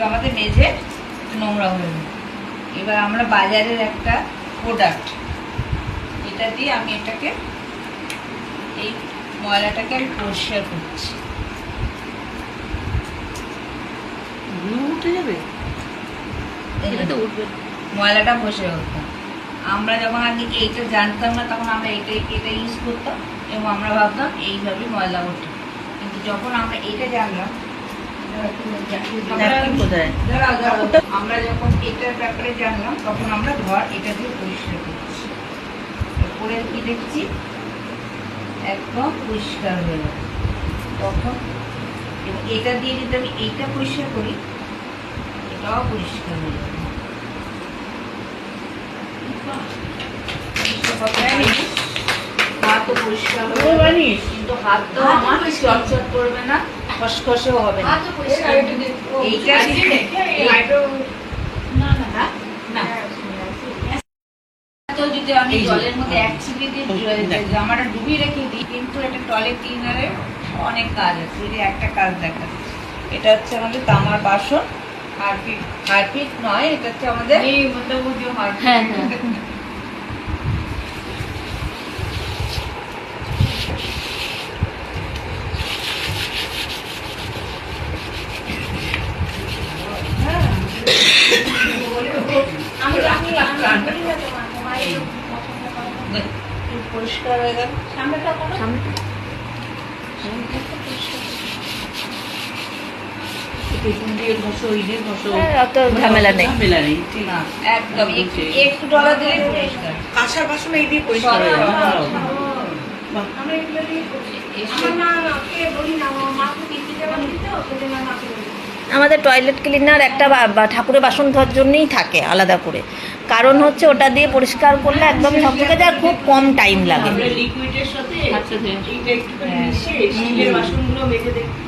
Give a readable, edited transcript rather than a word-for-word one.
আমাদের মেঝে নোংরা হয়ে যাবে। এবার আমরা বাজারের একটা প্রোডাক্ট, এটা দিয়ে আমি এটাকে এই ময়লাটাকে আমি পরিষ্কার করছি। উঠে যাবে, ময়লাটা বসে হতো। আমরা যখন আগে এইটা জানতাম না তখন আমরা এটা ইউজ করতাম এবং আমরা ভাবতাম এইভাবে ময়লা ওঠে, কিন্তু যখন আমরা এটা জানলাম, আমরা যখন এটার ব্যাপারে জানলাম তখন আমরা ঘর এটা দিয়ে পরিষ্কার করছি। করে কি দেখছি একদম পরিষ্কার হয়ে যাবে তখন। এবং এটা দিয়ে যদি আমি এইটা পরিষ্কার করি এটাও পরিষ্কার হয়ে যাবে। হাতও পরিষ্কার হবে, কিন্তু হাত তো আমার চটচট করবে না, খসখসেও হবে না। এইটা তো যদি আমি জলের মধ্যে এক চিপে দিয়ে জামাটা ডুবিয়ে রেখে দিই, কিন্তু এটা টয়লেট ক্লিনারে অনেক কাজ আছে। যদি একটা কাজ দেখা, এটা হচ্ছে আমাদের তামার বাসন, হারপিক নয়, এটা হচ্ছে আমাদের পরিষ্কার হয়ে গেল। অত ঝামেলা নেই। একদম একটু ডলা দিলে পরিষ্কার। কাঁসার বাসন এই দিয়ে পরিষ্কার হয়ে যাবে। আমাদের টয়লেট ক্লিনার একটা ঠাকুরের বাসন ধোয়ার জন্যই থাকে আলাদা করে, কারণ হচ্ছে ওটা দিয়ে পরিষ্কার করলে একদম ঝকঝকে যায়, খুব কম টাইম লাগে। লিকুইডের সাথে এইটা একটু মিশিয়ে স্টিলের বাসনগুলো মেজে দেখি।